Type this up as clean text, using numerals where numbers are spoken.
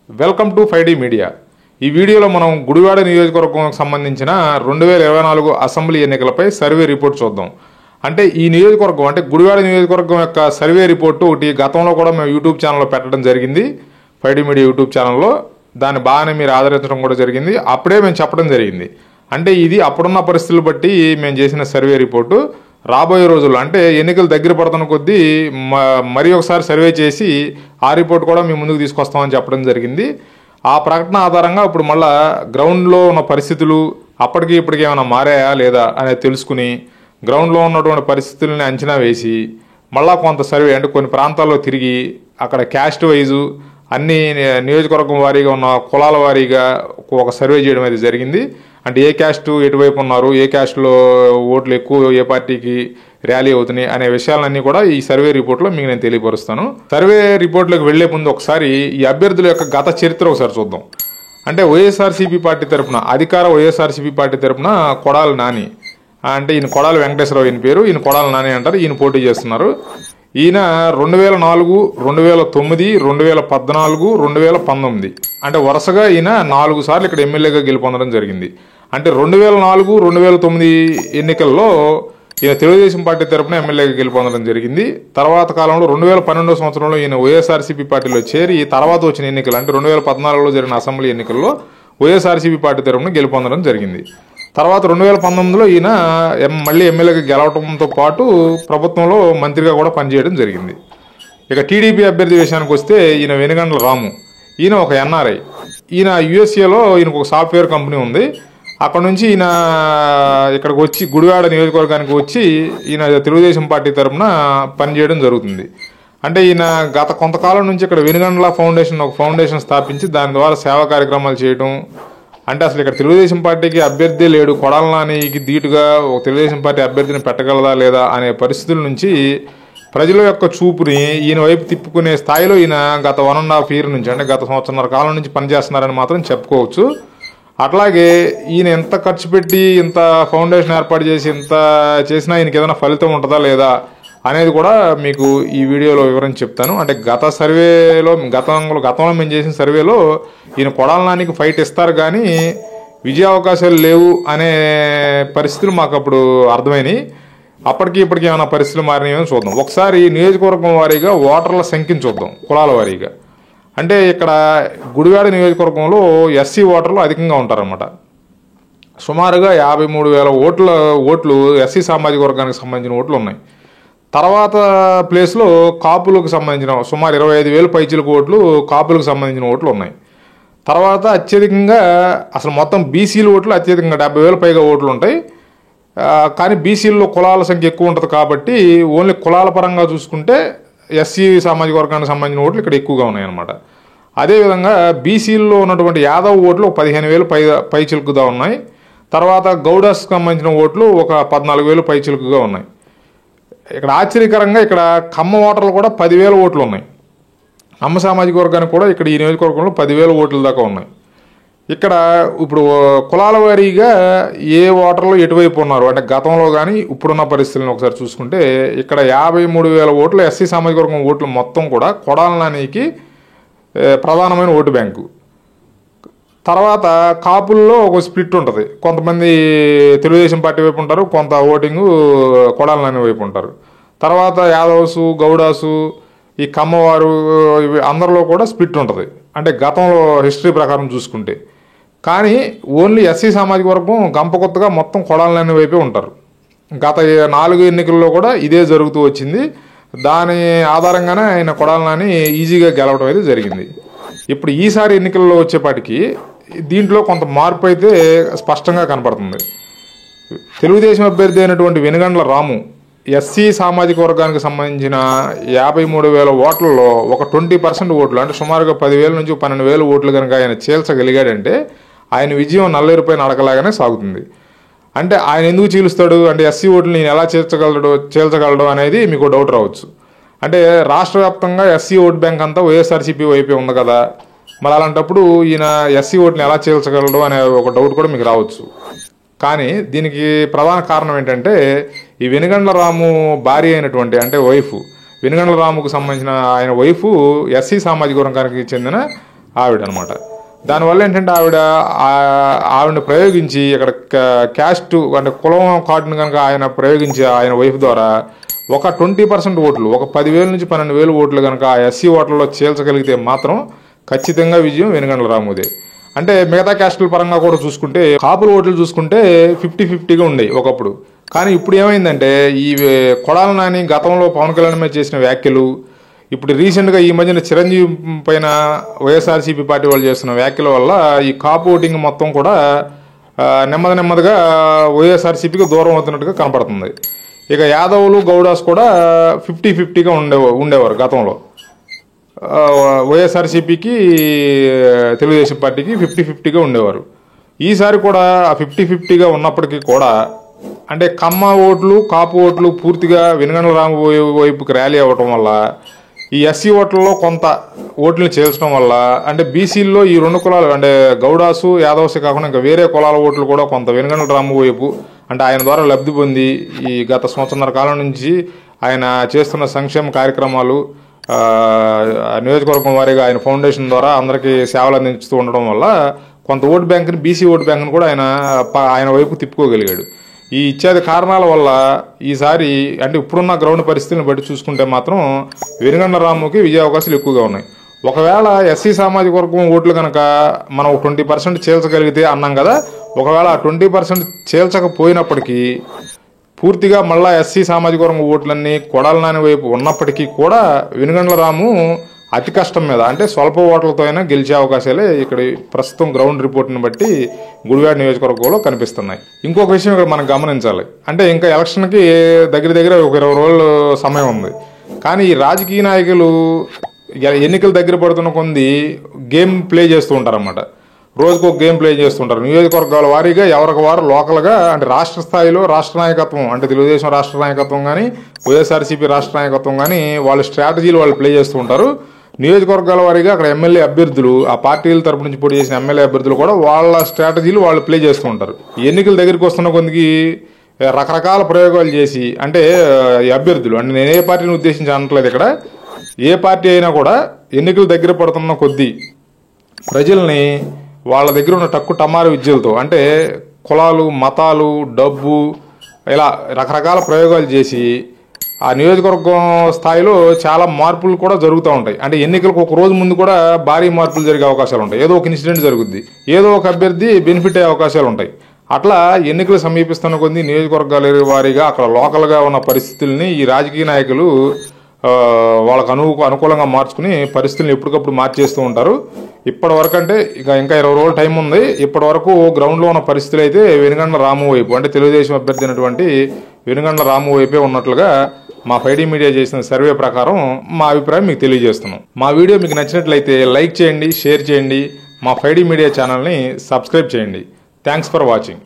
Welcome to 5D media. ఈ వీడియోలో మనం గుడివాడ నియోజకవర్గంకి సంబంధించిన 2024 అసెంబ్లీ ఎన్నికలపై సర్వే రిపోర్ట్ చూద్దాం. అంటే ఈ నియోజకవర్గం అంటే గుడివాడ నియోజకవర్గం యొక్క సర్వే రిపోర్టు ఒకటి గతంలో కూడా మేము యూట్యూబ్ ఛానల్లో పెట్టడం జరిగింది. 5D మీడియా యూట్యూబ్ ఛానల్లో దాన్ని బాగానే మీరు ఆదరించడం కూడా జరిగింది. అప్పుడే మేము చెప్పడం జరిగింది. అంటే ఇది అప్పుడున్న పరిస్థితులు బట్టి మేము చేసిన సర్వే రిపోర్టు. రాబోయే రోజుల్లో అంటే ఎన్నికలు దగ్గర పడుతున్న కొద్దీ మరి ఒకసారి సర్వే చేసి ఆ రిపోర్ట్ కూడా మేము ముందుకు తీసుకొస్తామని చెప్పడం జరిగింది. ఆ ప్రకటన ఆధారంగా ఇప్పుడు మళ్ళా గ్రౌండ్లో ఉన్న పరిస్థితులు అప్పటికి ఇప్పటికి ఏమైనా మారాయా లేదా అనేది తెలుసుకుని గ్రౌండ్లో ఉన్నటువంటి పరిస్థితులని అంచనా వేసి మళ్ళా కొంత సర్వే అంటే కొన్ని ప్రాంతాల్లో తిరిగి అక్కడ క్యాస్ట్ వైజు అన్ని నియోజకవర్గం వారీగా ఉన్న కులాల వారీగా ఒక సర్వే చేయడం అనేది జరిగింది. అంటే ఏ క్యాస్ట్ ఎటువైపు ఉన్నారు, ఏ క్యాస్ట్లో ఓట్లు ఎక్కువ ఏ పార్టీకి ర్యాలీ అవుతున్నాయి అనే విషయాలన్నీ కూడా ఈ సర్వే రిపోర్ట్లో మీకు నేను తెలియపరుస్తాను. సర్వే రిపోర్ట్లోకి వెళ్లే ముందు ఒకసారి ఈ అభ్యర్థుల యొక్క గత చరిత్ర ఒకసారి చూద్దాం. అంటే వైఎస్ఆర్సీపీ పార్టీ తరఫున అధికార వైఎస్ఆర్సీపీ పార్టీ తరఫున కొడాలి నాని, అంటే ఈయన కొడాలి వెంకటేశ్వరరావు ఈయన పేరు, ఈయన కొడాలి నాని అంటారు. ఈయన పోటీ చేస్తున్నారు. ఈయన 2004, 2009, 2014, 2019 అంటే వరుసగా ఈయన 4 సార్లు ఇక్కడ ఎమ్మెల్యేగా గెలుపొందడం జరిగింది. అంటే 2004, 2009 ఎన్నికల్లో ఈయన తెలుగుదేశం పార్టీ తరఫున ఎమ్మెల్యేగా గెలుపొందడం జరిగింది. తర్వాత కాలంలో 2012 సంవత్సరంలో ఈయన వైఎస్ఆర్సీపీ పార్టీలో చేరి తర్వాత వచ్చిన ఎన్నికలు అంటే 2014లో జరిగిన అసెంబ్లీ ఎన్నికల్లో వైఎస్ఆర్సీపీ పార్టీ తరఫున గెలుపొందడం జరిగింది. తర్వాత 2019లో ఈయన మళ్ళీ ఎమ్మెల్యేగా గెలవడంతో పాటు ప్రభుత్వంలో మంత్రిగా కూడా పనిచేయడం జరిగింది. ఇక టీడీపీ అభ్యర్థి విషయానికి వస్తే ఈయన వెనుగండ్ల రాము, ఈయన ఒక ఎన్ఆర్ఐ. ఈయన యుఎస్ఏలో ఈయనకు ఒక సాఫ్ట్వేర్ కంపెనీ ఉంది. అక్కడ నుంచి ఈయన ఇక్కడికి వచ్చి గుడివాడ నియోజకవర్గానికి వచ్చి ఈయన తెలుగుదేశం పార్టీ తరఫున పనిచేయడం జరుగుతుంది. అంటే ఈయన గత కొంతకాలం నుంచి ఇక్కడ వెనుగండ్ల ఫౌండేషన్ ఒక ఫౌండేషన్ స్థాపించి దాని ద్వారా సేవా కార్యక్రమాలు చేయడం. అంటే అసలు ఇక్కడ తెలుగుదేశం పార్టీకి అభ్యర్థి లేడు, కొడాలి నానికి ధీటుగా ఒక తెలుగుదేశం పార్టీ అభ్యర్థిని పెట్టగలదా లేదా అనే పరిస్థితుల నుంచి ప్రజల యొక్క చూపుని ఈయన వైపు తిప్పుకునే స్థాయిలో ఈయన గత 1.5 year నుంచి అంటే గత సంవత్సరాల కాలం నుంచి పనిచేస్తున్నారని మాత్రం చెప్పుకోవచ్చు. అట్లాగే ఈయన ఎంత ఖర్చు పెట్టి ఇంత ఫౌండేషన్ ఏర్పాటు చేసి ఇంత చేసినా ఈయనకి ఏదైనా ఫలితం ఉంటుందా లేదా అనేది కూడా మీకు ఈ వీడియోలో వివరించి చెప్తాను. అంటే గత సర్వేలో గతంలో మేము చేసిన సర్వేలో ఈయన కొడాలి నానికి ఫైట్ ఇస్తారు కానీ విజయ అవకాశాలు లేవు అనే పరిస్థితులు మాకు అప్పుడు అర్థమైనాయి. అప్పటికి ఇప్పటికి ఏమైనా పరిస్థితులు మారినాయని చూద్దాం. ఒకసారి నియోజకవర్గం వారీగా ఓటర్ల సంఖ్యను చూద్దాం కులాల వారీగా. అంటే ఇక్కడ గుడివాడ నియోజకవర్గంలో ఎస్సీ ఓటర్లు అధికంగా ఉంటారన్నమాట. సుమారుగా 53,000 ఓట్లు ఎస్సీ సామాజిక వర్గానికి సంబంధించిన ఓట్లు ఉన్నాయి. తర్వాత ప్లేస్లో కాపులకు సంబంధించిన సుమారు 25,000 పైచిలకు ఓట్లు కాపులకు సంబంధించిన ఓట్లు ఉన్నాయి. తర్వాత అత్యధికంగా అసలు మొత్తం బీసీల ఓట్లు అత్యధికంగా 70,000 పైగా ఓట్లు ఉంటాయి. కానీ బీసీల్లో కులాల సంఖ్య ఎక్కువ ఉంటుంది కాబట్టి ఓన్లీ కులాల పరంగా చూసుకుంటే ఎస్సీ సామాజిక వర్గానికి సంబంధించిన ఓట్లు ఇక్కడ ఎక్కువగా ఉన్నాయన్నమాట. అదేవిధంగా బీసీల్లో ఉన్నటువంటి యాదవ్ ఓట్లు 15,000 పైచిలుకుగా ఉన్నాయి. తర్వాత గౌడాస్కి సంబంధించిన ఓట్లు ఒక 14,000 పైచిలుకుగా ఉన్నాయి. ఇక్కడ ఆశ్చర్యకరంగా ఇక్కడ కమ్మ ఓటర్లు కూడా 10,000 ఓట్లు ఉన్నాయి. అమ్మ సామాజిక వర్గానికి కూడా ఇక్కడ ఈ నియోజకవర్గంలో 10,000 ఓట్ల దాకా ఉన్నాయి. ఇక్కడ ఇప్పుడు కులాల వారీగా ఏ ఓటర్లు ఎటువైపు ఉన్నారు అంటే గతంలో కానీ ఇప్పుడున్న పరిస్థితులను ఒకసారి చూసుకుంటే ఇక్కడ 53,000 ఓట్లు ఎస్సీ సామాజిక వర్గం ఓట్లు మొత్తం కూడా కొడాలి నానికి ప్రధానమైన ఓటు బ్యాంకు. తర్వాత కాపుల్లో ఒక స్ప్లిట్ ఉంటుంది. కొంతమంది తెలుగుదేశం పార్టీ వైపు ఉంటారు, కొంత ఓటింగు కొడాలి నాని వైపు ఉంటారు. తర్వాత యాదవ్సు, గౌడాసు, ఈ కమ్మవారు ఇవి అందరిలో కూడా స్ప్లిట్ ఉంటుంది. అంటే గతంలో హిస్టరీ ప్రకారం చూసుకుంటే. కానీ ఓన్లీ ఎస్సీ సామాజిక వర్గం గంప కొత్తగా మొత్తం కొడాలి నాని వైపే ఉంటారు. గత 4 ఎన్నికల్లో కూడా ఇదే జరుగుతూ వచ్చింది. దాని ఆధారంగానే ఆయన కొడాలి నాని ఈజీగా గెలవడం అయితే జరిగింది. ఇప్పుడు ఈసారి ఎన్నికల్లో వచ్చేపాటికి దీంట్లో కొంత మార్పు అయితే స్పష్టంగా కనపడుతుంది. తెలుగుదేశం అభ్యర్థి అయినటువంటి వెనుగండ్ల రాము ఎస్సీ సామాజిక వర్గానికి సంబంధించిన 53,000 ఓట్లలో ఒక 20% ఓట్లు అంటే సుమారుగా 10,000 నుంచి 12,000 ఓట్లు కనుక ఆయన చీల్చగలిగాడంటే ఆయన విజయం నల్లేరుపై నడకలాగానే సాగుతుంది. అంటే ఆయన ఎందుకు చీలుస్తాడు అంటే ఎస్సీ ఓట్లు నేను ఎలా చీల్చగలడు అనేది మీకు డౌట్ రావచ్చు. అంటే రాష్ట్ర వ్యాప్తంగా ఎస్సీ ఓట్ బ్యాంక్ అంతా వైఎస్ఆర్సీపీ వైపే ఉంది కదా, మరి అలాంటప్పుడు ఈయన ఎస్సీ ఓట్ని ఎలా చీల్చగలడు అనే ఒక డౌట్ కూడా మీకు రావచ్చు. కానీ దీనికి ప్రధాన కారణం ఏంటంటే ఈ వెనుగండ్ల రాము భార్య అయినటువంటి అంటే వైఫ్ వెనుగండ్ల రాముకు సంబంధించిన ఆయన వైఫ్ ఎస్సీ సామాజిక వర్గానికి చెందిన ఆవిడ అనమాట. దానివల్ల ఏంటంటే ఆవిడని ప్రయోగించి ఇక్కడ క్యాస్ట్ అంటే కులం కార్డుని కనుక ఆయన ప్రయోగించి ఆయన వైఫ్ ద్వారా ఒక 20% ఓట్లు, ఒక 10,000 నుంచి 12,000 ఓట్లు కనుక ఆ ఎస్సీ ఓట్లలో చేల్చగలిగితే మాత్రం ఖచ్చితంగా విజయం వెనుగండ్ల రాముదే. అంటే మిగతా క్యాస్టుల పరంగా కూడా చూసుకుంటే కాపుల ఓట్లు చూసుకుంటే 50-50గా ఉండేవి ఒకప్పుడు. కానీ ఇప్పుడు ఏమైందంటే ఈ కొడాల నాని గతంలో పవన్ కళ్యాణ్ మీద చేసిన వ్యాఖ్యలు, ఇప్పుడు రీసెంట్గా ఈ మధ్యన చిరంజీవి పైన వైఎస్ఆర్సీపీ పార్టీ వాళ్ళు చేస్తున్న వ్యాఖ్యల వల్ల ఈ కాపు ఓటింగ్ మొత్తం కూడా నెమ్మదిగా వైఎస్ఆర్సీపీకి దూరం అవుతున్నట్టుగా కనపడుతుంది. ఇక యాదవులు గౌడాస్ కూడా 50-50గా ఉండేవారు గతంలో. వైఎస్ఆర్సీపీకి తెలుగుదేశం పార్టీకి 50-50గా ఉండేవారు. ఈసారి కూడా 50-50గా ఉన్నప్పటికీ కూడా అంటే కమ్మ ఓట్లు కాపు ఓట్లు పూర్తిగా వెనుగండ్ల రాము వైపుకి ర్యాలీ అవ్వటం వల్ల ఈ ఎస్సీ ఓట్లలో కొంత ఓట్లను చేర్చడం వల్ల అంటే బీసీల్లో ఈ 2 కులాలు అంటే గౌడాసు యాదవ్స్ కాకుండా ఇంకా వేరే కులాల ఓట్లు కూడా కొంత వెనుగండ్ల రాము వైపు అంటే ఆయన ద్వారా లబ్ధి పొంది ఈ గత సంవత్సరాల కాలం నుంచి ఆయన చేస్తున్న సంక్షేమ కార్యక్రమాలు నియోజకవర్గం వారీగా ఆయన ఫౌండేషన్ ద్వారా అందరికీ సేవలు అందించుతూ ఉండడం వల్ల కొంత ఓటు బ్యాంకుని బీసీ ఓటు బ్యాంకుని కూడా ఆయన వైపు తిప్పుకోగలిగాడు. ఈ ఇత్యాది కారణాల వల్ల ఈసారి అంటే ఇప్పుడున్న గ్రౌండ్ పరిస్థితులను బట్టి చూసుకుంటే మాత్రం వెనుగండ్ల రాముకి విజయ అవకాశాలు ఎక్కువగా ఉన్నాయి. ఒకవేళ ఎస్సీ సామాజిక వర్గం ఓట్లు కనుక మనం 20% చేల్చగలిగితే అన్నాం కదా, ఒకవేళ 20% చేల్చకపోయినప్పటికీ పూర్తిగా మళ్ళా ఎస్సీ సామాజిక వర్గం ఓట్లన్నీ కొడాల నాని వైపు ఉన్నప్పటికీ కూడా వెనుగండ్ల రాము అతి కష్టం మీద అంటే స్వల్ప ఓట్లతో అయినా గెలిచే అవకాశాలే ఇక్కడ ప్రస్తుతం గ్రౌండ్ రిపోర్ట్ని బట్టి గుడివాడ నియోజకవర్గంలో కనిపిస్తున్నాయి. ఇంకొక విషయం ఇక్కడ మనం గమనించాలి. అంటే ఇంకా ఎలక్షన్కి దగ్గర ఒక 20 రోజులు సమయం ఉంది. కానీ ఈ రాజకీయ నాయకులు ఎన్నికలు దగ్గర పడుతున్న కొంది గేమ్ ప్లే చేస్తూ ఉంటారన్నమాట. రోజుకు ఒక గేమ్ ప్లే చేస్తుంటారు. నియోజకవర్గాల వారీగా ఎవరికి వారు లోకల్గా అంటే రాష్ట్ర స్థాయిలో రాష్ట్ర నాయకత్వం అంటే తెలుగుదేశం రాష్ట్ర నాయకత్వం కానీ వైఎస్ఆర్సీపీ రాష్ట్ర నాయకత్వం కానీ వాళ్ళ స్ట్రాటజీలు వాళ్ళు ప్లే చేస్తూ ఉంటారు. నియోజకవర్గాల వారీగా అక్కడ ఎమ్మెల్యే అభ్యర్థులు ఆ పార్టీల తరపు నుంచి పోటీ చేసిన ఎమ్మెల్యే అభ్యర్థులు కూడా వాళ్ళ స్ట్రాటజీలు వాళ్ళు ప్లే చేస్తూ ఉంటారు. ఎన్నికల దగ్గరికి వస్తున్న కొందికి రకరకాల ప్రయోగాలు చేసి అంటే ఈ అభ్యర్థులు అంటే నేను ఏ పార్టీని ఉద్దేశించి అనట్లేదు, ఇక్కడ ఏ పార్టీ అయినా కూడా ఎన్నికలు దగ్గర పడుతున్న కొద్దీ ప్రజల్ని వాళ్ళ దగ్గర ఉన్న టమారు విద్యలతో అంటే కులాలు మతాలు డబ్బు ఇలా రకరకాల ప్రయోగాలు చేసి ఆ నియోజకవర్గం స్థాయిలో చాలా మార్పులు కూడా జరుగుతూ ఉంటాయి. అంటే ఎన్నికలకు ఒక రోజు ముందు కూడా భారీ మార్పులు జరిగే అవకాశాలు ఉంటాయి. ఏదో ఒక ఇన్సిడెంట్ జరుగుద్ది, ఏదో ఒక అభ్యర్థి బెనిఫిట్ అయ్యే అవకాశాలు ఉంటాయి. అట్లా ఎన్నికలు సమీపిస్తున్న కొద్దీ నియోజకవర్గాల వారీగా అక్కడ లోకల్గా ఉన్న పరిస్థితుల్ని ఈ రాజకీయ నాయకులు వాళ్ళకు అనుకూలంగా మార్చుకుని పరిస్థితులను ఎప్పటికప్పుడు మార్చేస్తూ ఉంటారు. ఇప్పటి వరకు అంటే ఇంకా 20 రోజులు టైం ఉంది. ఇప్పటి వరకు గ్రౌండ్లో ఉన్న పరిస్థితులు అయితే వెనుగండ్ల రాము వైపు అంటే తెలుగుదేశం అభ్యర్థి అయినటువంటి వెనుగండ్ల రాము వైపే ఉన్నట్లుగా మా 5D మీడియా చేసిన సర్వే ప్రకారం మా అభిప్రాయం మీకు తెలియజేస్తున్నాం. మా వీడియో మీకు నచ్చినట్లయితే లైక్ చేయండి, షేర్ చేయండి, మా 5D మీడియా ఛానల్ని సబ్స్క్రైబ్ చేయండి. Thanks for watching.